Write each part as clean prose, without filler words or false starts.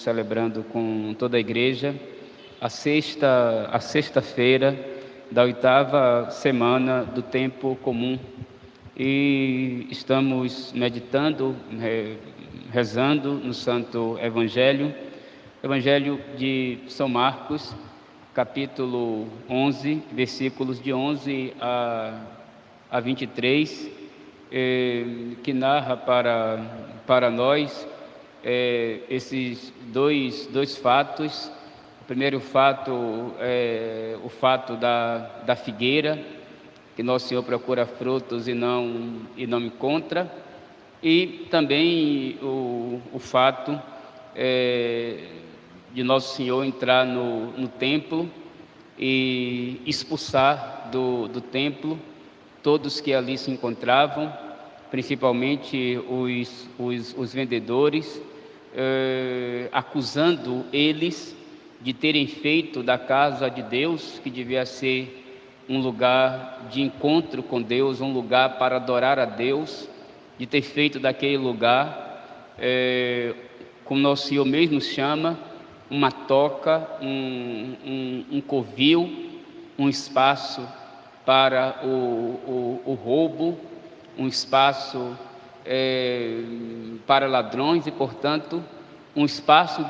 celebrando com toda a igreja a sexta-feira da 8ª semana do tempo comum. E estamos meditando, rezando no Santo Evangelho de São Marcos, capítulo 11, versículos de 11 a 23, que narra para nós esses dois fatos. O primeiro fato é o fato da figueira, que Nosso Senhor procura frutos e não encontra, e também o fato de Nosso Senhor entrar no templo e expulsar do templo todos que ali se encontravam, principalmente os vendedores, acusando eles de terem feito da casa de Deus, que devia ser um lugar de encontro com Deus, um lugar para adorar a Deus, de ter feito daquele lugar, como Nosso Senhor mesmo chama, uma toca, um covil, um espaço para o roubo, um espaço para ladrões e, portanto, um espaço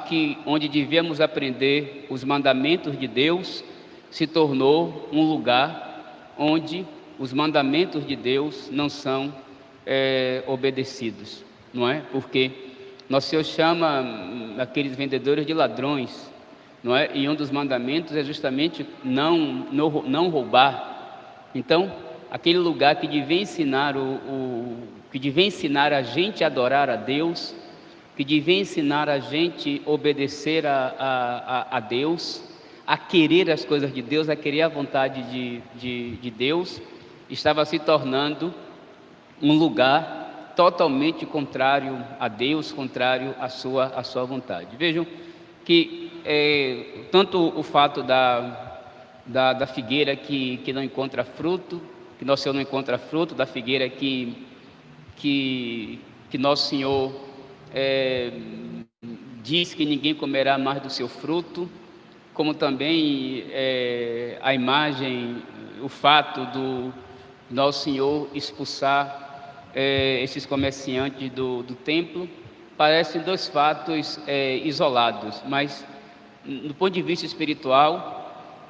onde devíamos aprender os mandamentos de Deus, se tornou um lugar onde os mandamentos de Deus não são obedecidos, não é? Porque Nosso Senhor chama aqueles vendedores de ladrões, não é? E um dos mandamentos é justamente não roubar. Então, aquele lugar que devia ensinar que devia ensinar a gente a adorar a Deus, que devia ensinar a gente a obedecer a Deus, a querer as coisas de Deus, a querer a vontade de Deus, estava se tornando um lugar totalmente contrário a Deus, contrário à sua vontade. Vejam que tanto o fato da figueira que não encontra fruto, que Nosso Senhor não encontra fruto, da figueira que Nosso Senhor diz que ninguém comerá mais do seu fruto, como também a imagem, o fato do Nosso Senhor expulsar esses comerciantes do templo, parecem dois fatos isolados, mas do ponto de vista espiritual,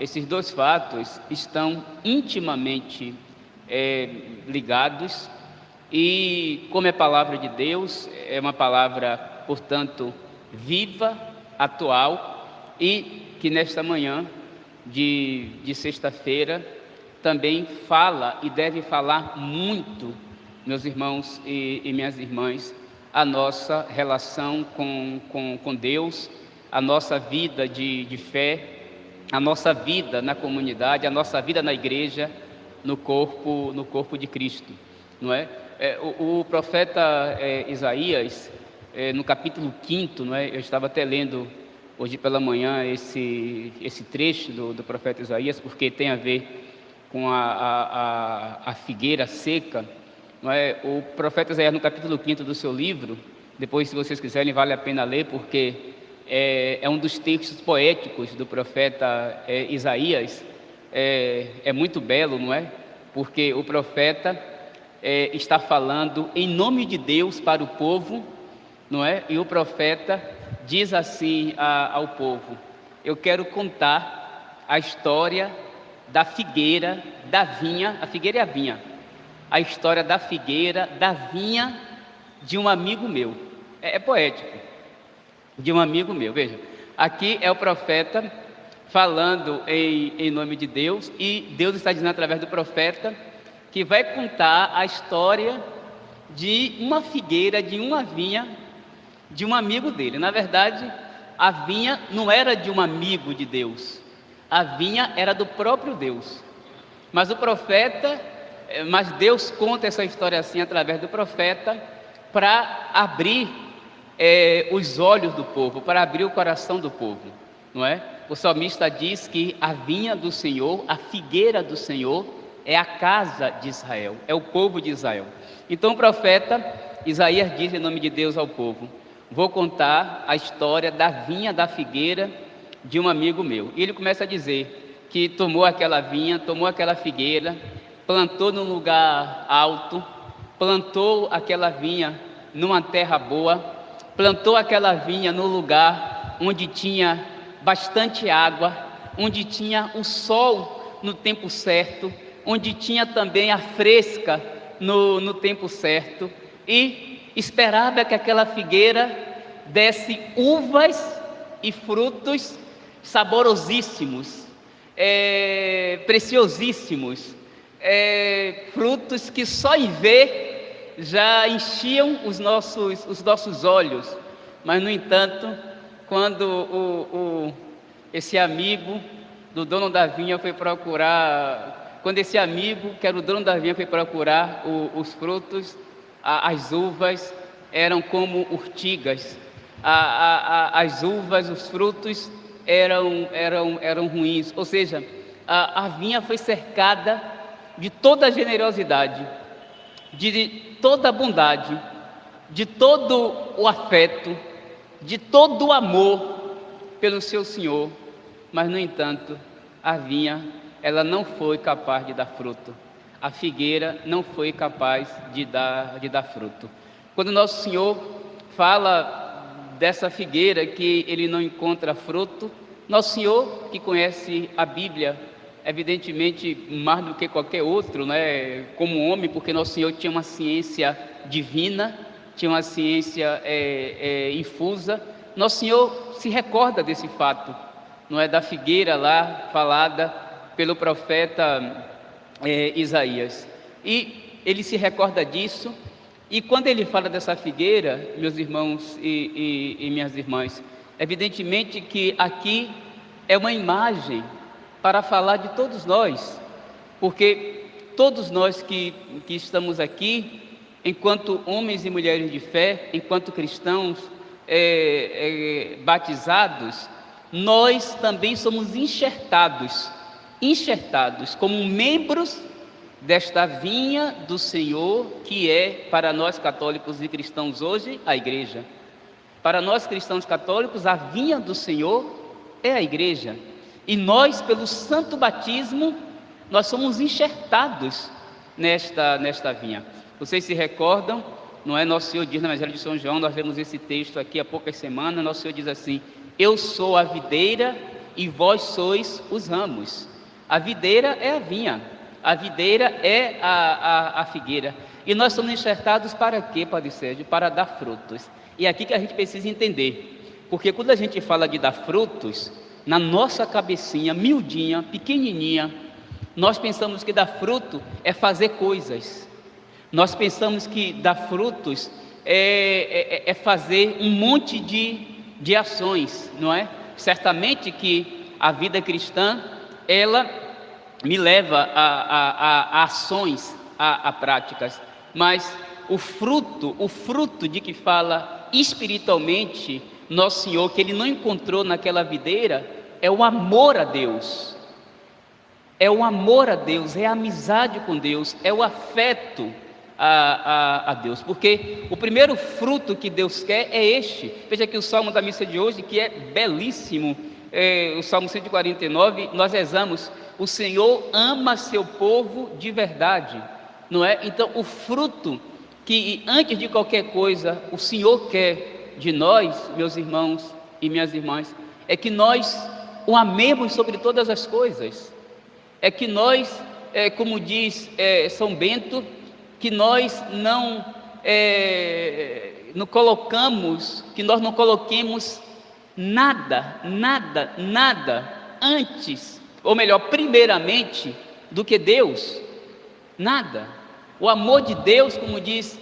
esses dois fatos estão intimamente ligados. E como é palavra de Deus, é uma palavra, portanto, viva, atual, e que nesta manhã de sexta-feira também fala e deve falar muito, meus irmãos e minhas irmãs, a nossa relação com Deus, a nossa vida de fé, a nossa vida na comunidade, a nossa vida na igreja, no corpo de Cristo, não é? O profeta Isaías, no capítulo 5, não é? Eu estava até lendo hoje pela manhã esse trecho do profeta Isaías, porque tem a ver com a figueira seca, não é? O profeta Isaías, no capítulo 5 do seu livro, depois, se vocês quiserem, vale a pena ler, porque é um dos textos poéticos do profeta Isaías. É muito belo, não é? Porque o profeta está falando em nome de Deus para o povo, não é? E o profeta diz assim ao povo: eu quero contar a história da figueira, da vinha, a figueira e a vinha, a história da figueira, da vinha de um amigo meu. É poético, de um amigo meu. Veja, aqui é o profeta falando em nome de Deus, e Deus está dizendo através do profeta que vai contar a história de uma figueira, de uma vinha, de um amigo dele. Na verdade, a vinha não era de um amigo de Deus, a vinha era do próprio Deus. Mas Deus conta essa história assim através do profeta para abrir os olhos do povo, para abrir o coração do povo, não é? O salmista diz que a vinha do Senhor, a figueira do Senhor, é a casa de Israel, é o povo de Israel. Então o profeta Isaías diz em nome de Deus ao povo: vou contar a história da vinha da figueira de um amigo meu. E ele começa a dizer que tomou aquela vinha, tomou aquela figueira, plantou num lugar alto, plantou aquela vinha numa terra boa, plantou aquela vinha no lugar onde tinha bastante água, onde tinha o sol no tempo certo, onde tinha também a fresca no tempo certo, e esperava que aquela figueira desse uvas e frutos saborosíssimos, preciosíssimos, frutos que só em ver já enchiam os nossos olhos. Mas, no entanto, quando esse amigo do dono da vinha foi procurar, quando esse amigo, que era o dono da vinha, foi procurar os frutos, as uvas eram como urtigas, as uvas, os frutos eram ruins. Ou seja, a vinha foi cercada de toda a generosidade, de toda a bondade, de todo o afeto, de todo o amor pelo seu Senhor. Mas, no entanto, a vinha, ela não foi capaz de dar fruto. A figueira não foi capaz de dar fruto. Quando Nosso Senhor fala dessa figueira que ele não encontra fruto, Nosso Senhor, que conhece a Bíblia, evidentemente mais do que qualquer outro, né, como homem, porque Nosso Senhor tinha uma ciência divina, tinha uma ciência infusa. Nosso Senhor se recorda desse fato, não é, da figueira lá falada pelo profeta Isaías, e ele se recorda disso. E quando ele fala dessa figueira, meus irmãos e minhas irmãs, evidentemente que aqui é uma imagem para falar de todos nós, porque todos nós que estamos aqui, enquanto homens e mulheres de fé, enquanto cristãos batizados, nós também somos enxertados como membros desta vinha do Senhor, que é para nós católicos e cristãos hoje a igreja. Para nós cristãos católicos, a vinha do Senhor é a igreja, e nós, pelo santo batismo, nós somos enxertados nesta vinha. Vocês se recordam, não é? Nosso Senhor diz no Evangelho de São João, nós vemos esse texto aqui há poucas semanas. Nosso Senhor diz assim: eu sou a videira e vós sois os ramos. A videira é a vinha, a videira é a figueira, e nós somos enxertados para quê, Padre Sérgio? Para dar frutos. E é aqui que a gente precisa entender, porque quando a gente fala de dar frutos, na nossa cabecinha, miudinha, pequenininha, nós pensamos que dar fruto é fazer coisas, nós pensamos que dar frutos é fazer um monte de ações, não é? Certamente que a vida cristã, ela me leva a ações, a práticas, mas o fruto de que fala espiritualmente Nosso Senhor, que ele não encontrou naquela videira, é o amor a Deus, é o amor a Deus, é a amizade com Deus, é o afeto a Deus, porque o primeiro fruto que Deus quer é este. Veja aqui o salmo da missa de hoje, que é belíssimo, o salmo 149, nós rezamos: o Senhor ama seu povo de verdade, não é? Então, o fruto que antes de qualquer coisa o Senhor quer de nós, meus irmãos e minhas irmãs, é que nós o amemos sobre todas as coisas, é que nós, como diz São Bento, que nós não coloquemos nada antes, ou melhor, primeiramente, do que Deus. Nada. O amor de Deus, como diz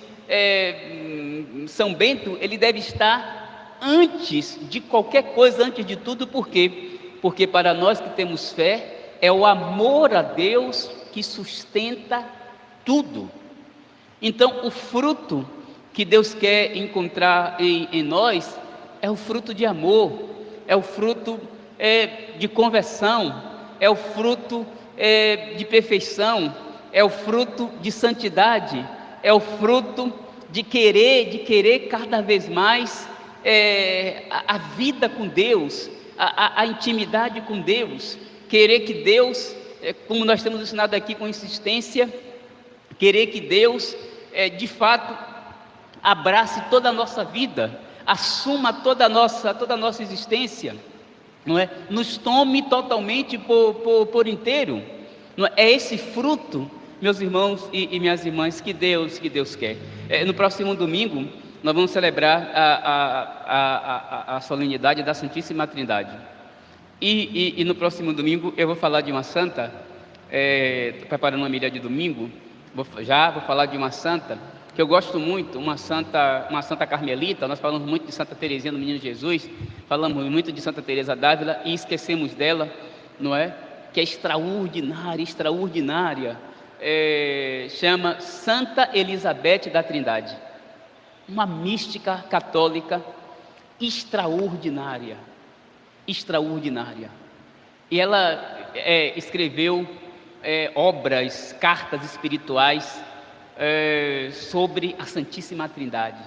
São Bento, ele deve estar antes de qualquer coisa, antes de tudo. Por quê? Porque para nós que temos fé, é o amor a Deus que sustenta tudo. Então, o fruto que Deus quer encontrar em nós é o fruto de amor, é o fruto de conversão, é o fruto de perfeição, é o fruto de santidade, é o fruto de querer cada vez mais a vida com Deus, a intimidade com Deus, querer que Deus, como nós temos ensinado aqui com insistência, querer que Deus, de fato, abrace toda a nossa vida, assuma toda a nossa existência, não é? Nos tome totalmente por inteiro, não é? É esse fruto, meus irmãos e minhas irmãs, que Deus quer. No próximo domingo nós vamos celebrar a solenidade da Santíssima Trindade, e no próximo domingo eu vou falar de uma santa, preparando uma milha de domingo, vou falar de uma santa que eu gosto muito, uma santa carmelita. Nós falamos muito de Santa Teresinha do Menino Jesus, falamos muito de Santa Teresa d'Ávila e esquecemos dela, não é? Que é extraordinária, chama Santa Elizabeth da Trindade, uma mística católica extraordinária, e ela escreveu obras, cartas espirituais sobre a Santíssima Trindade.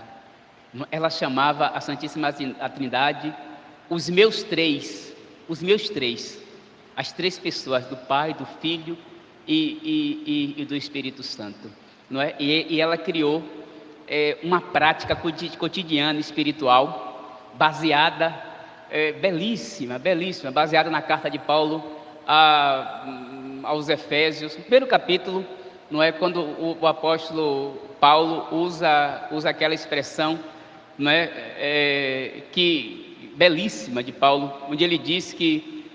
Ela chamava a Santíssima Trindade os meus três, as três pessoas, do Pai, do Filho e do Espírito Santo, não é? E ela criou uma prática cotidiana espiritual baseada, belíssima, baseada na carta de Paulo aos Efésios, no primeiro capítulo, não é? Quando o apóstolo Paulo usa aquela expressão, não é? Que belíssima de Paulo, onde ele diz que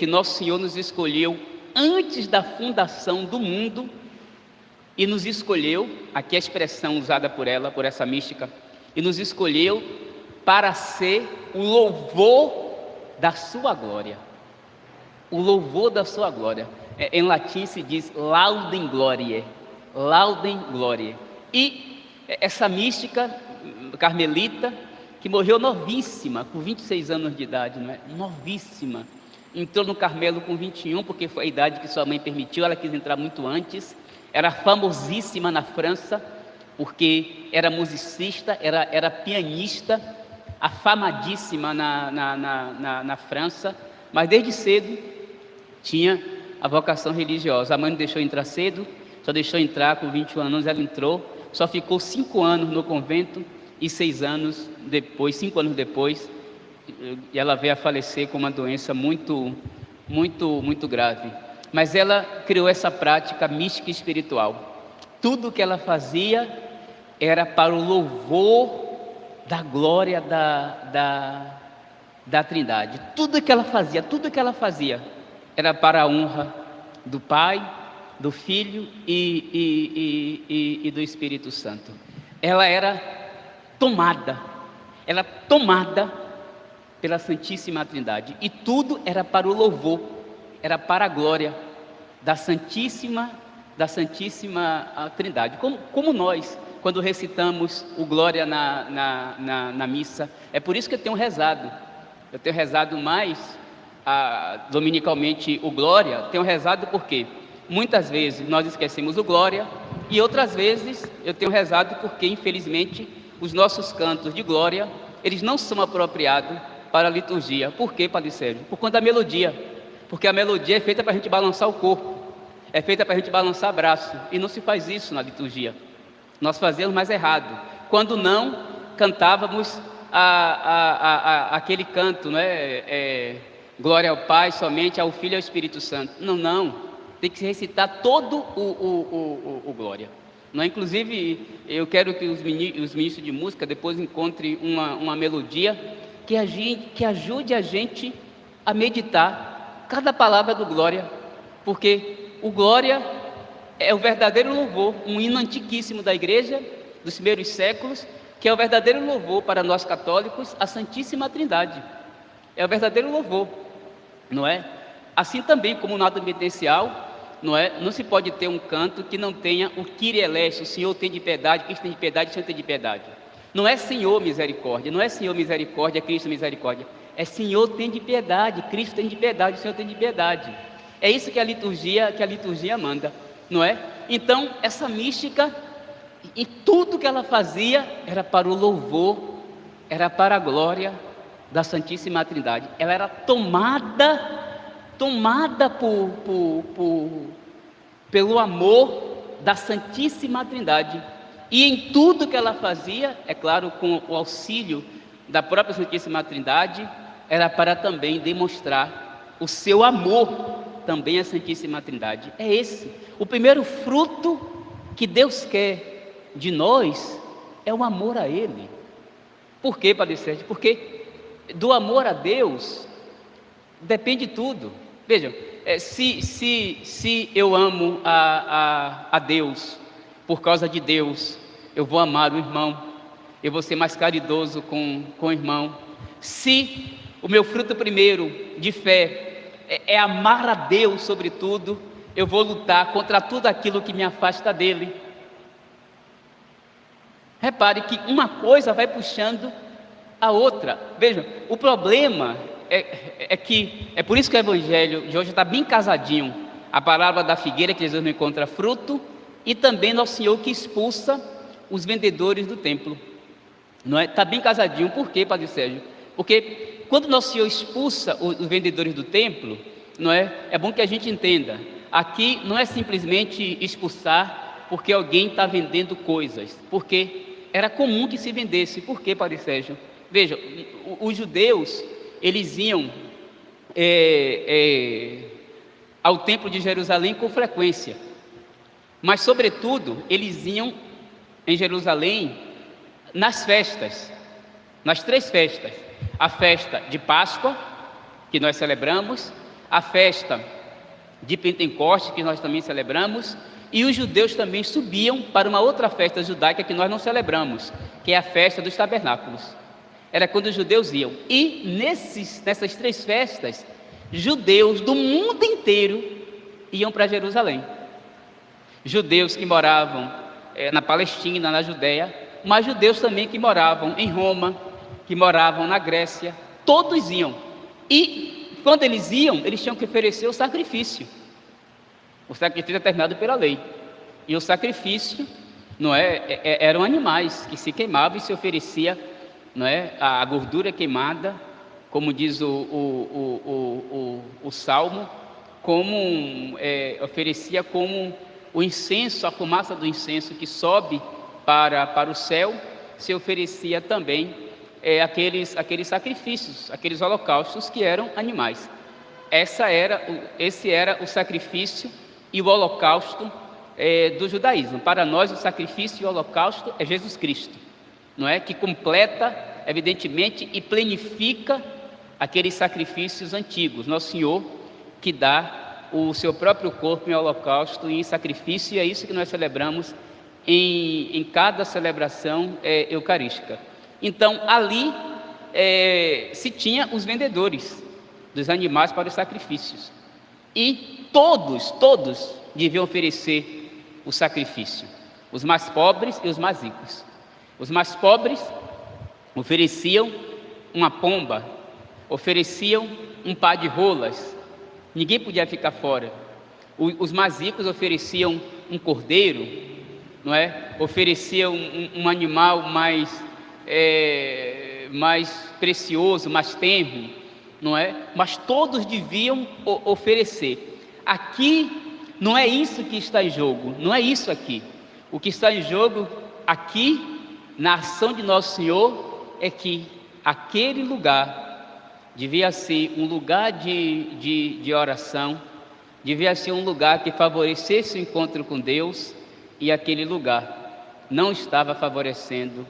Nosso Senhor nos escolheu antes da fundação do mundo, e nos escolheu, aqui a expressão usada por essa mística, e nos escolheu para ser o louvor da sua glória. O louvor da sua glória. Em latim se diz laudem gloriae, e essa mística carmelita, que morreu novíssima, com 26 anos de idade, não é? Novíssima, entrou no Carmelo com 21, porque foi a idade que sua mãe permitiu, ela quis entrar muito antes, era famosíssima na França, porque era musicista, era pianista, afamadíssima na França, mas desde cedo tinha a vocação religiosa. A mãe não deixou entrar cedo, só deixou entrar com 21 anos, ela entrou, só ficou 5 anos no convento, e 5 anos depois, ela veio a falecer com uma doença muito grave. Mas ela criou essa prática mística espiritual. Tudo que ela fazia era para o louvor da glória da Trindade. Tudo que ela fazia era para a honra do Pai, do Filho e do Espírito Santo. Ela era tomada pela Santíssima Trindade, e tudo era para o louvor, era para a glória da Santíssima Trindade. Como nós, quando recitamos o Glória na missa, é por isso que eu tenho rezado mais dominicalmente o Glória. Tenho rezado porque muitas vezes nós esquecemos o Glória, e outras vezes eu tenho rezado porque, infelizmente, os nossos cantos de glória, eles não são apropriados para a liturgia. Por quê, Padre Sérgio? Por conta da melodia, porque a melodia é feita para a gente balançar o corpo, é feita para a gente balançar o braço, e não se faz isso na liturgia. Nós fazemos mais errado, quando não cantávamos aquele canto, não é? Glória ao Pai, somente ao Filho e ao Espírito Santo. Não, tem que se recitar todo o glória. Não é? Inclusive, eu quero que os ministros de música depois encontrem uma melodia que ajude a gente a meditar cada palavra do glória, porque o glória é o verdadeiro louvor, um hino antiquíssimo da igreja dos primeiros séculos, que é o verdadeiro louvor para nós católicos, a Santíssima Trindade. É o verdadeiro louvor, não é? Assim também como no ato penitencial, não é? Não se pode ter um canto que não tenha o Kyrie eleison, o Senhor tem de piedade, Cristo tem de piedade, o Senhor tem de piedade. Não é Senhor misericórdia, não é Senhor misericórdia, Cristo misericórdia. É Senhor tem de piedade, Cristo tem de piedade, o Senhor tem de piedade. É isso que a liturgia manda, não é? Então, essa mística, e tudo que ela fazia era para o louvor era para a glória da Santíssima Trindade. Ela era tomada pelo amor da Santíssima Trindade. E em tudo que ela fazia, é claro, com o auxílio da própria Santíssima Trindade, era para também demonstrar o seu amor também à Santíssima Trindade. É esse. O primeiro fruto que Deus quer de nós é o amor a Ele. Por quê, Padre Sérgio? Porque do amor a Deus depende tudo. Vejam, se eu amo a Deus, por causa de Deus, eu vou amar o irmão, eu vou ser mais caridoso com o irmão. Se o meu fruto primeiro de fé é amar a Deus sobre tudo, eu vou lutar contra tudo aquilo que me afasta dele. Repare que uma coisa vai puxando a outra. Vejam, o problema é por isso que o evangelho de hoje está bem casadinho. A parábola da figueira, que Jesus não encontra fruto, e também Nosso Senhor que expulsa os vendedores do templo. Não é? Está bem casadinho. Por quê, Padre Sérgio? Porque quando Nosso Senhor expulsa os vendedores do templo, não é? É bom que a gente entenda. Aqui não é simplesmente expulsar porque alguém está vendendo coisas, porque era comum que se vendesse. Por quê, Padre Sérgio? Veja, os judeus, eles iam ao templo de Jerusalém com frequência, mas sobretudo eles iam em Jerusalém nas festas, nas 3 festas: a festa de Páscoa, que nós celebramos, a festa de Pentecostes, que nós também celebramos, e os judeus também subiam para uma outra festa judaica que nós não celebramos, que é a festa dos tabernáculos. Era quando os judeus iam. E nessas 3 festas, judeus do mundo inteiro iam para Jerusalém. Judeus que moravam na Palestina, na Judéia, mas judeus também que moravam em Roma, que moravam na Grécia, todos iam. E quando eles iam, eles tinham que oferecer o sacrifício. O sacrifício é determinado pela lei. E o sacrifício, não eram animais que se queimavam e se oferecia, não é, a gordura queimada, como diz o Salmo, oferecia como o incenso, a fumaça do incenso que sobe para o céu, se oferecia também aqueles sacrifícios, aqueles holocaustos que eram animais. Esse era o sacrifício e o holocausto do judaísmo. Para nós, o sacrifício e o holocausto é Jesus Cristo, não é? Que completa, evidentemente, e planifica aqueles sacrifícios antigos. Nosso Senhor que dá o seu próprio corpo em holocausto e em sacrifício, e é isso que nós celebramos em cada celebração eucarística. Então, ali se tinha os vendedores dos animais para os sacrifícios, e todos deviam oferecer o sacrifício, os mais pobres e os mais ricos. Os mais pobres ofereciam uma pomba, ofereciam um par de rolas, ninguém podia ficar fora. Os mais ricos ofereciam um cordeiro, não é? Ofereciam um animal mais precioso, mais tenro, não é? Mas todos deviam oferecer. Aqui não é isso que está em jogo, não é isso aqui. O que está em jogo aqui, na ação de Nosso Senhor, é que aquele lugar devia ser um lugar de oração, devia ser um lugar que favorecesse o encontro com Deus, e aquele lugar não estava favorecendo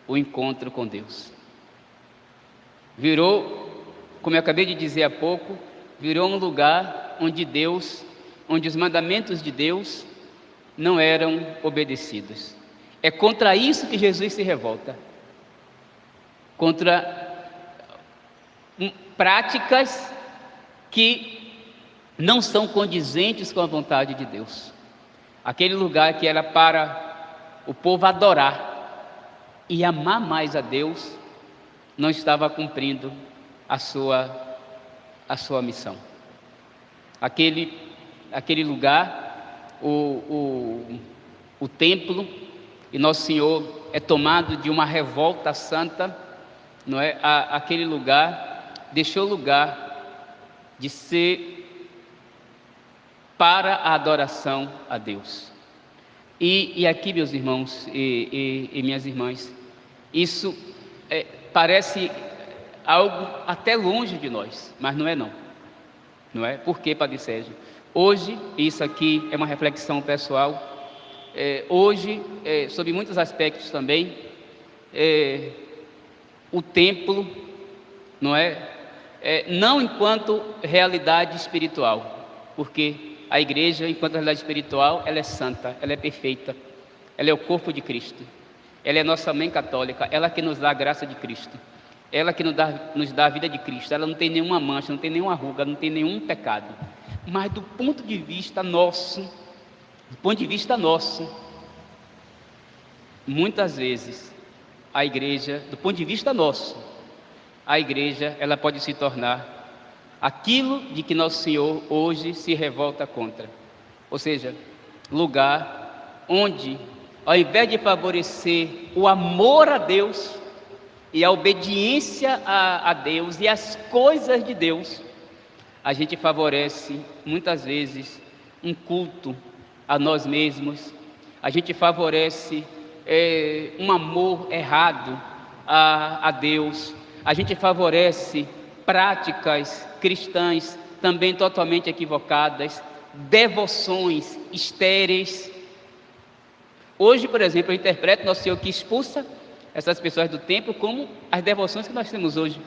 o encontro com Deus. Virou, como eu acabei de dizer há pouco, virou um lugar onde os mandamentos de Deus não eram obedecidos. É contra isso que Jesus se revolta, contra práticas que não são condizentes com a vontade de Deus. Aquele lugar que era para o povo adorar e amar mais a Deus, não estava cumprindo a sua missão. Aquele lugar, o templo, e Nosso Senhor é tomado de uma revolta santa, não é? Aquele lugar deixou lugar de ser para a adoração a Deus. E aqui, meus irmãos e minhas irmãs, isso parece algo até longe de nós, mas não é não. Não é? Por quê, Padre Sérgio? Hoje, isso aqui é uma reflexão pessoal, hoje, sobre muitos aspectos também, o templo, não é? Não enquanto realidade espiritual, porque a igreja, enquanto realidade espiritual, ela é santa, ela é perfeita, ela é o corpo de Cristo, ela é nossa mãe católica, ela que nos dá a graça de Cristo, ela que nos dá a vida de Cristo, ela não tem nenhuma mancha, não tem nenhuma ruga, não tem nenhum pecado. Mas do ponto de vista nosso, muitas vezes, a igreja, do ponto de vista nosso, a igreja, ela pode se tornar aquilo de que Nosso Senhor hoje se revolta contra. Ou seja, lugar onde, ao invés de favorecer o amor a Deus e a obediência a Deus e as coisas de Deus, a gente favorece muitas vezes um culto a nós mesmos, a gente favorece um amor errado a Deus, a gente favorece práticas cristãs também totalmente equivocadas, devoções estéreis. Hoje, por exemplo, eu interpreto Nosso Senhor que expulsa essas pessoas do templo como as devoções que nós temos hoje.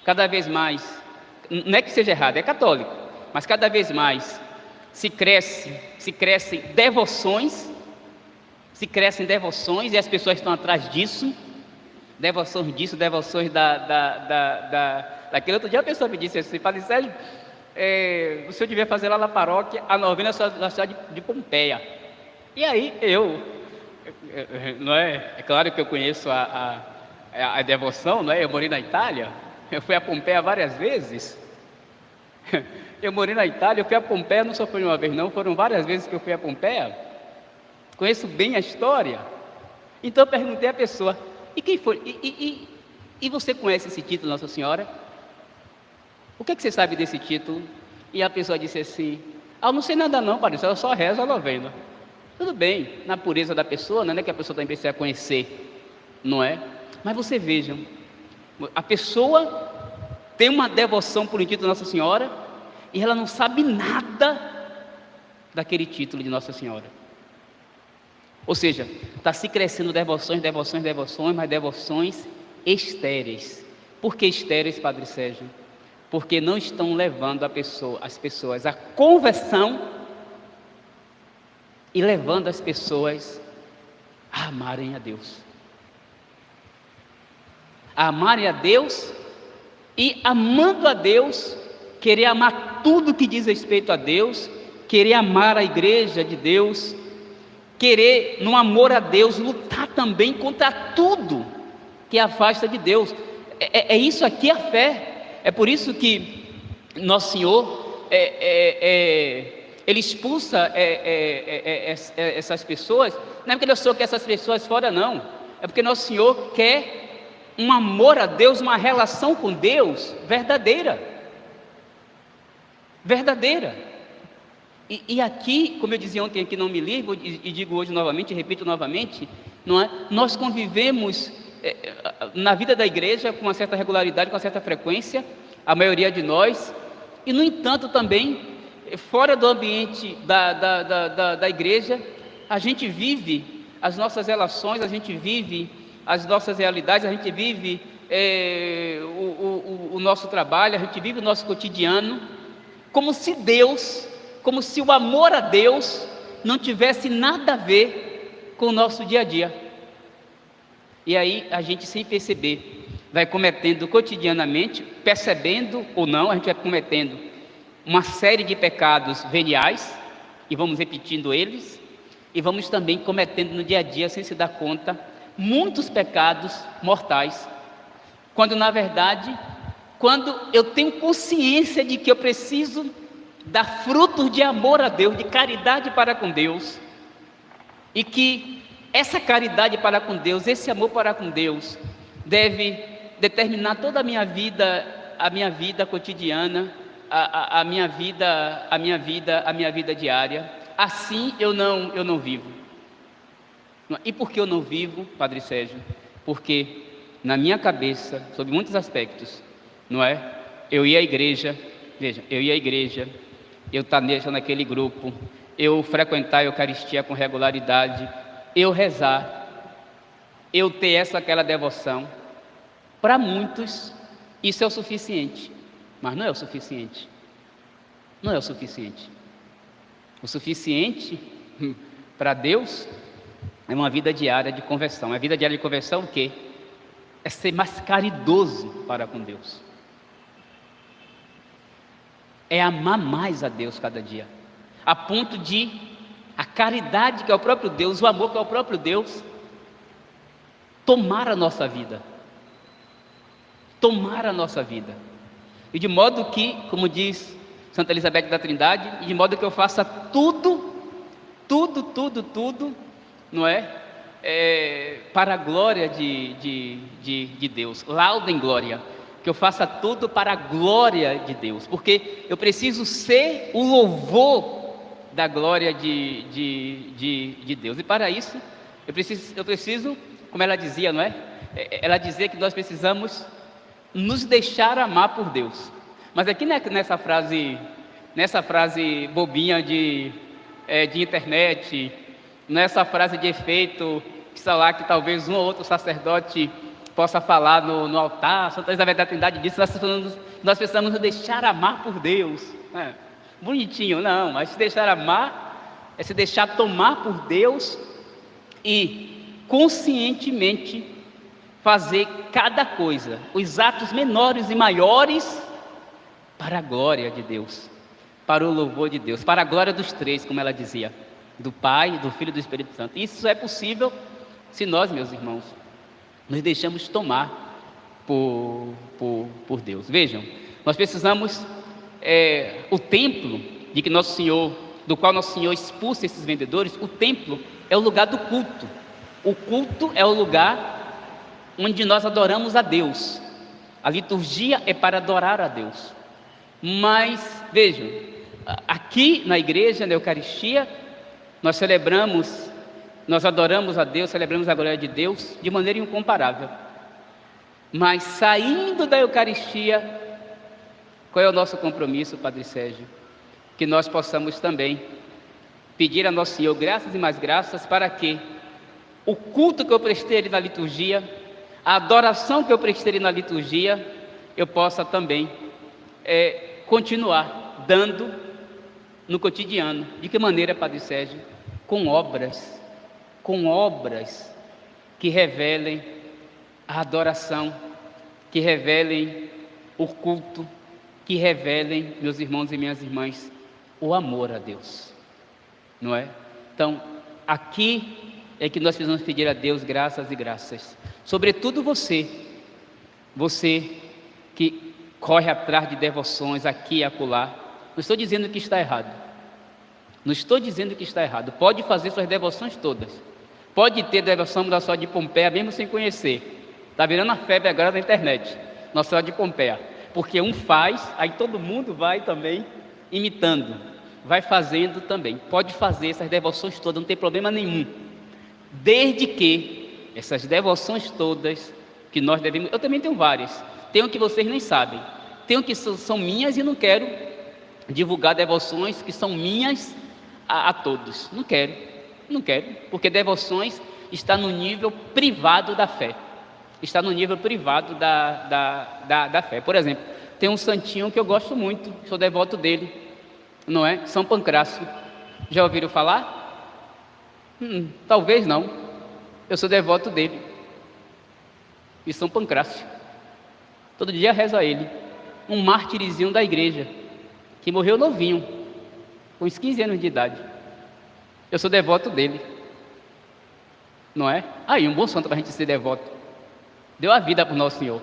Cada vez mais, não é que seja errado, é católico, mas cada vez mais se crescem devoções e as pessoas estão atrás disso, devoções daquele. Outro dia a pessoa me disse assim: Padre Sérgio, o senhor devia fazer lá na paróquia a novena da cidade de Pompeia. E aí não é claro que eu conheço a devoção, não é? Eu morei na Itália, eu fui a Pompeia várias vezes. Eu morei na Itália, eu fui a Pompeia, não só foi uma vez não, foram várias vezes que eu fui a Pompeia. Conheço bem a história. Então eu perguntei à pessoa: e quem foi? E você conhece esse título, Nossa Senhora? O que você sabe desse título? E a pessoa disse assim: eu não sei nada não, Padre, eu só rezo a novena. Tudo bem, na pureza da pessoa, não é que a pessoa também precisa conhecer, não é? Mas você veja, a pessoa tem uma devoção por um título de Nossa Senhora e ela não sabe nada daquele título de Nossa Senhora. Ou seja, está se crescendo devoções, mas devoções estéreis. Por que estéreis, Padre Sérgio? Porque não estão levando as pessoas à conversão e levando as pessoas a amarem a Deus. A amarem a Deus e, amando a Deus, querer amar tudo que diz respeito a Deus, querer amar a igreja de Deus, querer, no amor a Deus, lutar também contra tudo que afasta de Deus. É isso aqui a fé. É por isso que Nosso Senhor Ele expulsa essas pessoas. Não é porque Nosso Senhor quer essas pessoas fora, não. É porque Nosso Senhor quer um amor a Deus, uma relação com Deus verdadeira. E aqui, como eu dizia ontem aqui, não me livro, e digo hoje novamente, repito novamente, não é? Nós convivemos na vida da igreja com uma certa regularidade, com uma certa frequência, a maioria de nós, e no entanto também, fora do ambiente da igreja, a gente vive as nossas relações, a gente vive as nossas realidades, a gente vive o nosso trabalho, a gente vive o nosso cotidiano, como se o amor a Deus não tivesse nada a ver com o nosso dia a dia. E aí a gente, sem perceber, vai cometendo cotidianamente, percebendo ou não, a gente vai cometendo uma série de pecados veniais, e vamos repetindo eles, e vamos também cometendo no dia a dia, sem se dar conta, muitos pecados mortais, quando na verdade, quando eu tenho consciência de que eu preciso dar frutos de amor a Deus, de caridade para com Deus, e que essa caridade para com Deus, esse amor para com Deus, deve determinar toda a minha vida cotidiana, a minha vida diária. Assim eu não vivo. E por que eu não vivo, Padre Sérgio? Porque na minha cabeça, sob muitos aspectos, não é? Eu ia à igreja, veja, eu estar naquele grupo, eu frequentar a Eucaristia com regularidade, eu rezar, eu ter aquela devoção. Para muitos, isso é o suficiente, mas não é o suficiente. Não é o suficiente. O suficiente para Deus é uma vida diária de conversão. A vida diária de conversão o quê? É ser mais caridoso para com Deus. É amar mais a Deus cada dia, a ponto de a caridade que é o próprio Deus, o amor que é o próprio Deus, tomar a nossa vida. Tomar a nossa vida. E de modo que, como diz Santa Elizabeth da Trindade, de modo que eu faça tudo, não é? Para a glória de Deus. Laudem glória. Que eu faça tudo para a glória de Deus. Porque eu preciso ser o louvor da glória de Deus. E para isso, eu preciso, como ela dizia, não é? Ela dizia que nós precisamos nos deixar amar por Deus. Mas aqui nessa frase bobinha de internet, nessa frase de efeito, que talvez um ou outro sacerdote possa falar no altar, Santa Elizabeth da Trindade disse, nós precisamos nos deixar amar por Deus. Bonitinho, não, mas se deixar amar é se deixar tomar por Deus e conscientemente fazer cada coisa, os atos menores e maiores, para a glória de Deus, para o louvor de Deus, para a glória dos três, como ela dizia, do Pai, do Filho e do Espírito Santo. Isso é possível se nós, meus irmãos, nos deixamos tomar por Deus. Vejam, nós precisamos, o templo do qual Nosso Senhor expulsa esses vendedores, o templo é o lugar do culto. O culto é o lugar onde nós adoramos a Deus. A liturgia é para adorar a Deus. Mas, vejam, aqui na igreja, na Eucaristia, nós adoramos a Deus, celebramos a glória de Deus de maneira incomparável. Mas saindo da Eucaristia, qual é o nosso compromisso, Padre Sérgio? Que nós possamos também pedir a Nosso Senhor graças e mais graças para que o culto que eu prestei ali na liturgia, a adoração que eu prestei na liturgia, eu possa também continuar dando no cotidiano. De que maneira, Padre Sérgio? Com obras que revelem a adoração, que revelem o culto, que revelem, meus irmãos e minhas irmãs, o amor a Deus, não é? Então, aqui é que nós precisamos pedir a Deus graças e graças. Sobretudo você que corre atrás de devoções aqui e acolá. Não estou dizendo que está errado. Pode fazer suas devoções todas. Pode ter devoção da Nossa Senhora de Pompeia, mesmo sem conhecer. Está virando a febre agora na internet, Nossa Senhora de Pompeia. Porque um faz, aí todo mundo vai também imitando, vai fazendo também. Pode fazer essas devoções todas, não tem problema nenhum. Desde que essas devoções todas que nós devemos... Eu também tenho várias. Tenho que vocês nem sabem. Tenho que são minhas e não quero divulgar devoções que são minhas a todos. Não quero, porque devoções está no nível privado da fé. Está no nível privado da fé. Por exemplo, tem um santinho que eu gosto muito, sou devoto dele, não é? São Pancrácio. Já ouviram falar? Talvez não. Eu sou devoto dele. E São Pancrácio. Todo dia rezo a ele. Um mártirizinho da igreja, que morreu novinho, com uns 15 anos de idade. Eu sou devoto dele. Não é? Aí, um bom santo para a gente ser devoto. Deu a vida para o Nosso Senhor.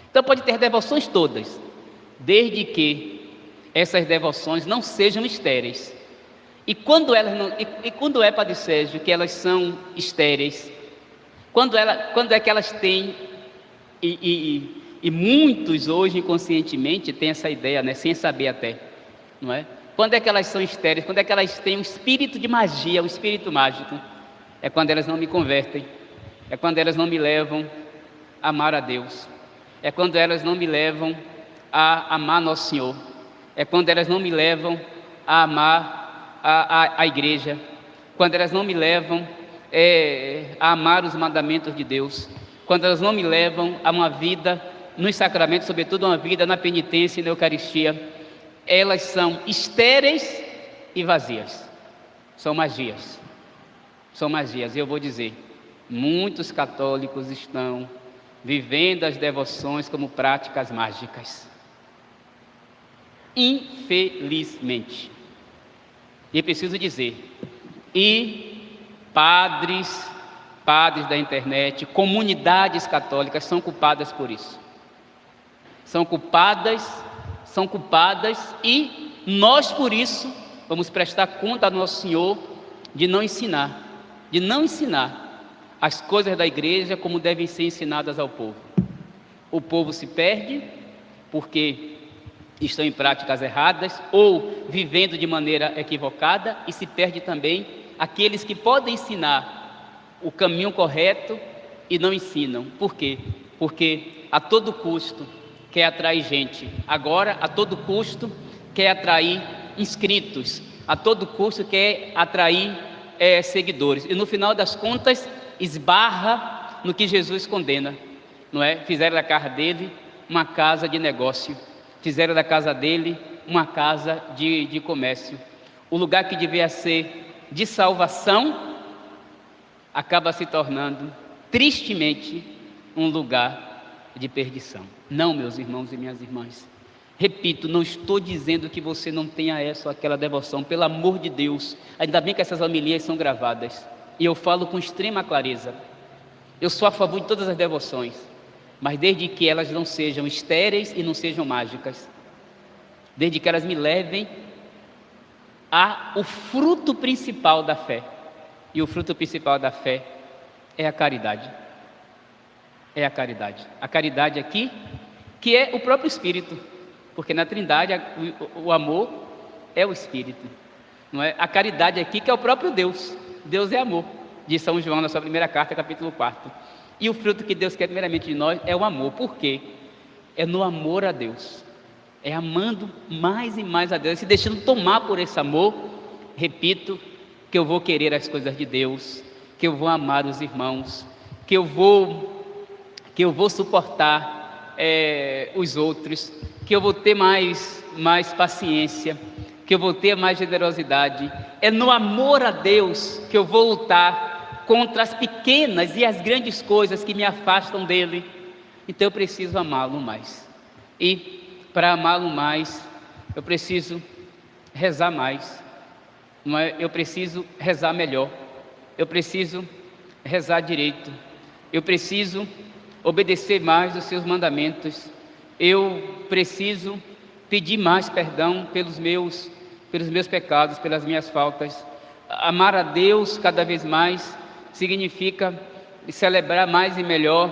Então pode ter devoções todas, desde que essas devoções não sejam estéreis. E quando é, Padre Sérgio, que elas são estéreis? Quando é que elas têm E muitos hoje inconscientemente têm essa ideia, né? Sem saber até, não é? Quando é que elas são estéreis? Quando é que elas têm um espírito de magia, um espírito mágico? É quando elas não me convertem, é quando elas não me levam a amar a Deus, é quando elas não me levam a amar Nosso Senhor, é quando elas não me levam a amar a igreja, quando elas não me levam a amar os mandamentos de Deus, quando elas não me levam a uma vida nos sacramentos, sobretudo uma vida na penitência e na Eucaristia. Elas são estéreis e vazias, são magias. São magias, e eu vou dizer, muitos católicos estão vivendo as devoções como práticas mágicas. Infelizmente. E preciso dizer, e padres da internet, comunidades católicas são culpadas por isso. São culpadas e nós por isso vamos prestar conta a Nosso Senhor de não ensinar as coisas da igreja como devem ser ensinadas ao povo. O povo se perde porque estão em práticas erradas ou vivendo de maneira equivocada, e se perde também aqueles que podem ensinar o caminho correto e não ensinam. Por quê? Porque a todo custo quer atrair gente. Agora, a todo custo quer atrair inscritos, a todo custo quer atrair seguidores, e no final das contas esbarra no que Jesus condena, não é? Fizeram da casa dele uma casa de negócio, fizeram da casa dele uma casa de comércio. O lugar que devia ser de salvação acaba se tornando, tristemente, um lugar de perdição. Não, meus irmãos e minhas irmãs, repito, não estou dizendo que você não tenha essa ou aquela devoção, pelo amor de Deus, ainda bem que essas homilias são gravadas, e eu falo com extrema clareza. Eu sou a favor de todas as devoções, mas desde que elas não sejam estéreis e não sejam mágicas, desde que elas me levem ao fruto principal da fé, e o fruto principal da fé é a caridade. É a caridade. A caridade aqui, que é o próprio Espírito, porque na Trindade o amor é o Espírito, não é? A caridade aqui que é o próprio Deus. Deus é amor, diz São João na sua primeira carta, capítulo 4. E o fruto que Deus quer primeiramente de nós é o amor. Por quê? É no amor a Deus, é amando mais e mais a Deus, se deixando tomar por esse amor. Repito, que eu vou querer as coisas de Deus, que eu vou amar os irmãos, que eu vou suportar os outros, que eu vou ter mais paciência, que eu vou ter mais generosidade. É no amor a Deus que eu vou lutar contra as pequenas e as grandes coisas que me afastam dele. Então eu preciso amá-lo mais, e para amá-lo mais eu preciso rezar mais, não é? Eu preciso rezar melhor, eu preciso rezar direito, eu preciso obedecer mais os seus mandamentos, eu preciso pedir mais perdão pelos meus pecados, pelas minhas faltas. Amar a Deus cada vez mais significa celebrar mais e melhor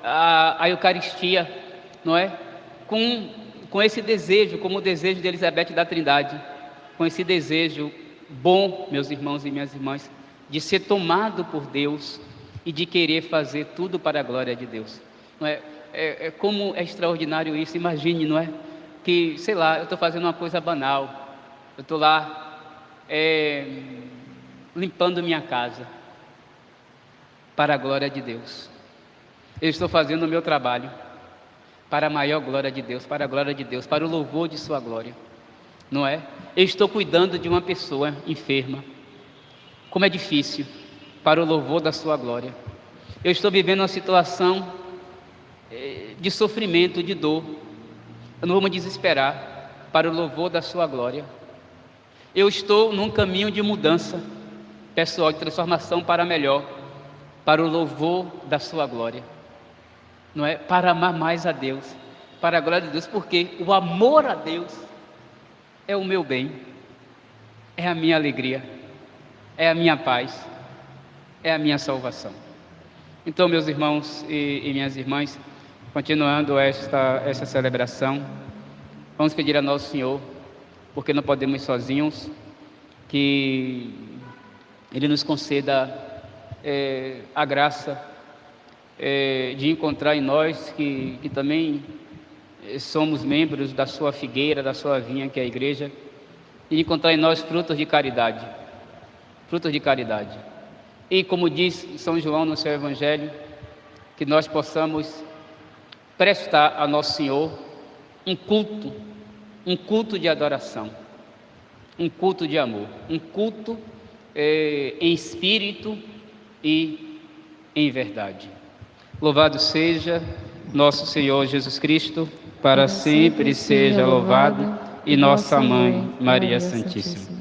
a Eucaristia, não é? Com esse desejo, como o desejo de Elizabeth da Trindade, com esse desejo bom, meus irmãos e minhas irmãs, de ser tomado por Deus e de querer fazer tudo para a glória de Deus, não é? Como é extraordinário isso. Imagine, não é? Que, sei lá, eu estou fazendo uma coisa banal, eu estou lá limpando minha casa para a glória de Deus. Eu estou fazendo o meu trabalho para a maior glória de Deus, para a glória de Deus, para o louvor de sua glória, não é? Eu estou cuidando de uma pessoa enferma, como é difícil, para o louvor da sua glória. Eu estou vivendo uma situação de sofrimento, de dor, eu não vou me desesperar, para o louvor da sua glória. Eu estou num caminho de mudança pessoal, de transformação para melhor, para o louvor da sua glória, não é? Para amar mais a Deus, para a glória de Deus, porque o amor a Deus é o meu bem, é a minha alegria, é a minha paz, é a minha salvação. Então, meus irmãos e minhas irmãs, Continuando esta celebração, vamos pedir a Nosso Senhor, porque não podemos ir sozinhos, que Ele nos conceda a graça de encontrar em nós, que também somos membros da sua figueira, da sua vinha, que é a igreja, e encontrar em nós frutos de caridade. Frutos de caridade. E como diz São João no seu Evangelho, que nós possamos prestar a Nosso Senhor um culto de adoração, um culto de amor, um culto em espírito e em verdade. Louvado seja nosso Senhor Jesus Cristo, para sempre seja louvado, e nossa Mãe, Maria Santíssima.